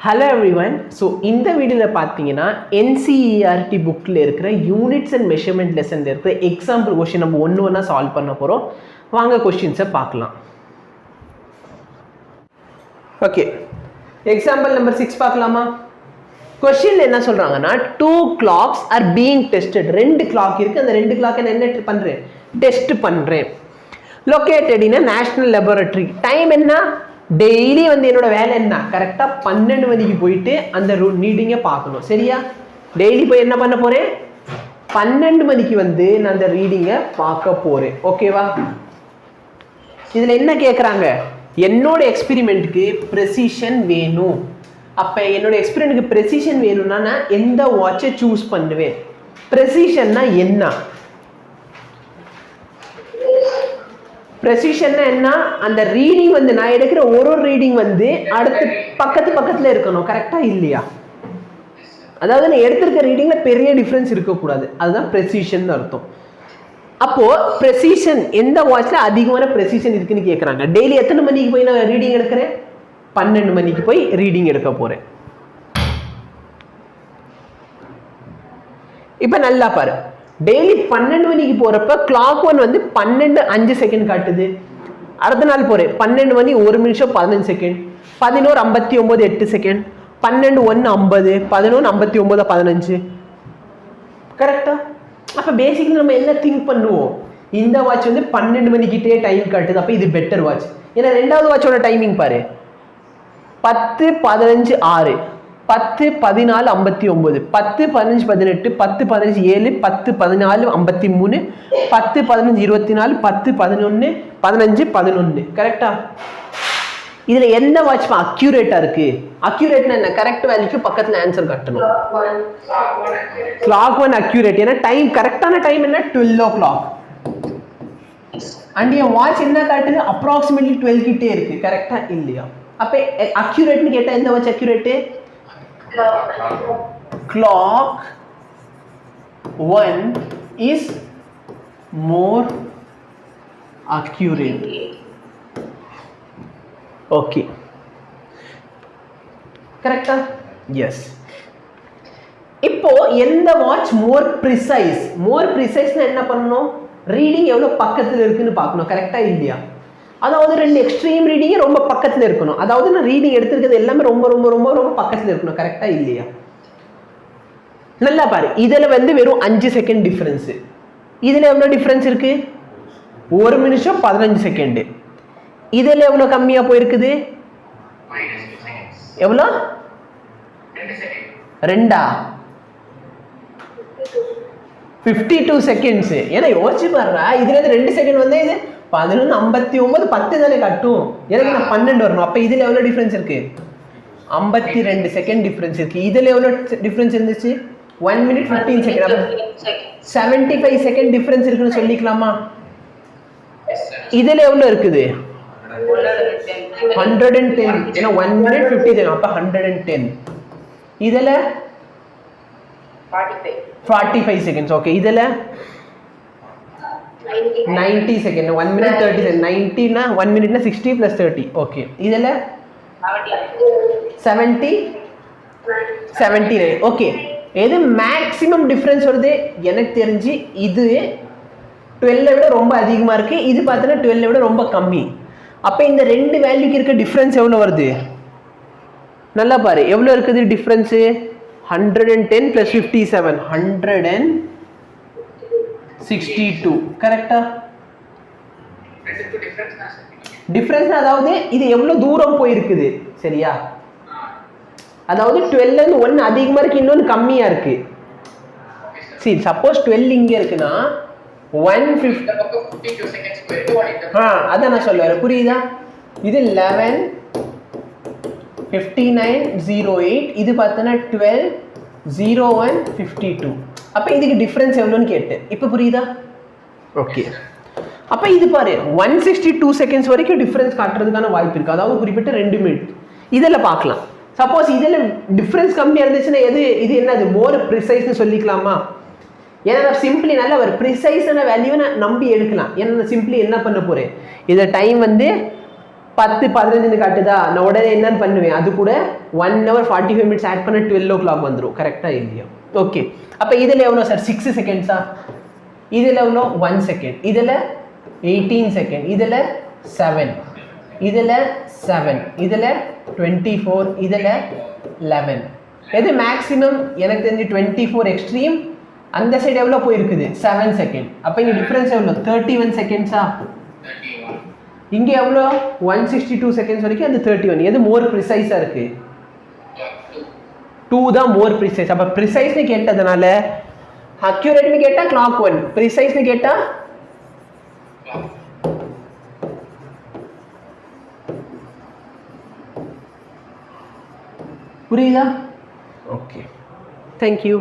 Hello everyone. So இந்த வீடியோல பாத்தீங்கன்னா NCERT bookல இருக்கிற units and measurement lessonல இருக்கிற example question நம்ம ஒவ்வொண்ணா சால்வ் பண்ண போறோம். வாங்க क्वेश्चंஸை பார்க்கலாம். ஓகே. எக்ஸாம்பிள் நம்பர் 6 பார்க்கலாமா? क्वेश्चनல என்ன சொல்றாங்கன்னா two clocks are being tested. ரெண்டு clock இருக்கு. அந்த ரெண்டு clock என்ன பண்றேன்? டெஸ்ட் பண்றேன். Located in a national laboratory. Time என்ன? டெய்லி வந்து என்னோட வேலை என்ன கரெக்டா 12 மணிக்கு போயிட்டு அந்த ரீடிங்கை பார்க்கணும். சரியா? டெய்லி போய் என்ன பண்ண போறேன்? 12 மணிக்கு வந்து நான் அந்த ரீடிங்கை பார்க்க போறேன். ஓகேவா? இதுல என்ன கேட்குறாங்க? என்னோட எக்ஸ்பெரிமெண்ட்டுக்கு ப்ரெசிஷன் வேணும். அப்போ என்னோட எக்ஸ்பெரிமெண்ட்டுக்கு ப்ரெசிஷன் வேணும்னா நான் எந்த வாட்சை சூஸ் பண்ணுவேன்? ப்ரெசிஷன்னா என்ன? ப்ரெசிஷன்னா என்ன? அந்த ரீடிங் வந்து நான் எடுக்கிற ஒரு ரீடிங் வந்து அடுத்து பக்கத்துல இருக்கணும். கரெக்டா இல்லையா? அதாவது நான் எடுத்திருக்க ரீடிங்ல பெரிய டிஃபரன்ஸ் இருக்கக்கூடாது. அதுதான் ப்ரெசிஷன் அர்த்தம். அப்போ ப்ரெசிஷன் எந்த வாட்ச்ல அதிகமான ப்ரெசிஷன் இருக்குன்னு கேட்குறாங்க. டெய்லி எத்தனை மணிக்கு போய் நான் ரீடிங் எடுக்கிறேன்? 12 மணிக்கு போய் ரீடிங் எடுக்க போறேன். இப்போ நல்லா பாரு. டெய்லி 12 மணிக்கு போறப்ப கிளாக் ஒன் வந்து 12:05 காட்டுது. அடுத்த நாள் போறேன் 12 மணி 1 நிமிஷம் 15 செகண்ட், 11:59 8 செகண்ட், 12:1:50, 11:59 15. கரெக்டா? அப்ப பேசிக்கலி நம்ம என்ன திங்க் பண்ணுவோம்? இந்த வாட்ச் வந்து 12 மணிக்கிட்டே டைம் காட்டுது. அப்ப இது பெட்டர் வாட்ச். ஏன்னா ரெண்டாவது வாட்சோட டைமிங் பாரு 10:15 6, 10:14 59, 10:15 18, 10:15 7, 10:14 53, 10:15 24, 10:11 15 11. கரெக்டா? இதுல எந்த வாட்ச் அக்யூரேட்டா இருக்கு? அக்யூரேட்னா என்ன? கரெக்ட் வேல்யூக்கு பக்கத்துல ஆன்சர் காட்டணும். Clock one accurate. ஏன்னா டைம் கரெக்டான டைம் என்ன? 12 o'clock. அண்ட் என் வாட்ச் என்ன காட்டுது? அப்ராக்சிமேட்லி 12 கிட்டே இருக்கு. கரெக்டா இல்லையா? அப்ப அக்யூரேட்னு கேட்டா எந்த watch accurate? Clock 1 is more accurate. Okay. Correcta? Yes. இப்போ எந்த வாட்ச் மோர் ப்ரிசைஸ்? மோர் ப்ரிசைஸ்னா என்ன பண்ணணும்? ரீடிங் எவ்வளவு பக்கத்துல இருக்குன்னு பார்க்கணும். கரெக்டா இல்லையா? அதாவது ரெண்டு எக்ஸ்ட்ரீம் ரீடிங்கே ரொம்ப பக்கத்தில் இருக்கணும். அதாவது நான் ரீடிங் எடுத்திருக்கிறது எல்லாமே ரொம்ப ரொம்ப ரொம்ப ரொம்ப பக்கத்தில் இருக்கணும். கரெக்டா இல்லையா? நல்லா பாரு. இதுல வந்து வெறும் 5 செகண்ட் டிஃபரன்ஸ். இதுல எவ்வளவு டிஃபரன்ஸ் இருக்கு? 1 நிமிஷம் 15 செகண்ட். இதுல எவ்வளவு கம்மியா போயிருக்குது? எவ்வளோ? 2 52 செகண்ட்ஸ். ஏன்னா யோசிச்சு பாருடா, இதுல 2 செகண்ட் வந்து இது 11:59 10 தானே காட்டும். எனக்கு நான் 12 வரணும். அப்ப இதுல எவ்வளவு டிஃபரன்ஸ் இருக்கு? 52 செகண்ட் டிஃபரன்ஸ் இருக்கு. இதுல எவ்வளவு டிஃபரன்ஸ் இருந்துச்சு? 1 minute 15 செகண்ட். அப்ப 75 செகண்ட் டிஃபரன்ஸ் இருக்குன்னு சொல்லிக்கலாமா? இதுல எவ்வளவு இருக்குது? 110. ஏன்னா 1 minute 50 செகண்ட். அப்ப 110. இதுல 45 செகண்ட்ஸ். ஓகே. இதுல 90 செகண்ட். 1 minute 30 second. 90 னா 1 minute னா 60 plus 30. ஓகே. இதுல 70 79. ஓகே. எது மேக்ஸிமம் டிஃபரன்ஸ் வருது? எனக்கு தெரிஞ்சு இது 12 விட ரொம்ப அதிகமா இருக்கு. இது பார்த்தீங்கன்னா 12 விட ரொம்ப கம்மி. அப்ப இந்த ரெண்டு வேல்யூக்கு இருக்க டிஃபரன்ஸ் எவ்வளவு வருது? நல்லா பாரு. எவ்வளவு இருக்குது டிஃபரன்ஸ்? 110 plus 57 162. கரெக்டா? டிஃபரன்ஸ் அதாவது இது எவ்வளவு தூரம் போயிருக்குது. சரியா? அதாவது 12 இருந்து 1 அதிகமா இருக்கு, இன்னொன்னு கம்மியா இருக்கு. சரி, சப்போஸ் 12 இங்க இருக்குன்னா 152 செகண்ட்ஸ் போயிருக்கு. அத நான் சொல்றேன். புரியுதா? இது 11 5908. இது பார்த்தனா 12 01 52. அப்ப இதுக்கு டிஃபரன்ஸ் எவ்வளவுன்னு கேட்டேன். இப்ப புரியுதா? ஓகே. அப்ப இது பாரு 162 செகண்ட்ஸ் வரைக்கும் டிஃபரன்ஸ் காட்டுறதுக்கான வாய்ப்பு இருக்கு. அதாவது குறிப்பிட்ட 2 மினிட். இதெல்லாம் பார்க்கலாம். சப்போஸ் இதுல டிஃபரன்ஸ் கம்மியா இருந்துச்சுன்னா இது என்னது? மோர் ப்ரிசைஸ்னு சொல்லிக்கலாமா? ஏன்னா நான் சிம்பிளி நல்ல ஒரு ப்ரிசைஸான வேல்யூவை நான் நம்பி எடுக்கலாம். ஏன்னா நான் சிம்பிளி என்ன பண்ண போறேன்? இதை டைம் வந்து 10-15 காட்டுதா, நான் உடனே என்னன்னு பண்ணுவேன், அது கூட 1 hour 45 minutes ஆட் பண்ண 12 o'clock வந்துடும். கரெக்டா இல்லையா? ஓகே, அப்ப இதுல எவ்வளோ சார்? 6 செகண்ட்ஸா? இதுல எவ்வளோ? 1 செகண்ட். இதுல 18 செகண்ட். இதுல 7. இதுல 7. இதுல 24. இதுல 11. எது மேக்ஸிமம்? எனக்கு தெரிஞ்சு 24 எக்ஸ்ட்ரீம். அந்த சைடு எவ்வளோ போயிருக்குது? 7 செகண்ட். அப்போ இங்கே டிஃப்ரென்ஸ் எவ்வளோ? 31 செகண்ட்ஸா? இங்கே எவ்வளோ? 162 செகண்ட்ஸ் வரைக்கும் அந்த 31. எது மோர் ப்ரிசைஸாக இருக்கு? 2 தான் மோர் ப்ரிசைஸ். அப்போ ப்ரிசைஸ்னு கேட்டதுனால அக்யூரேட்னு கேட்டால் கிளாக் 1, ப்ரிசைஸ்னு கேட்டால் புரியுதா? Okay, thank you.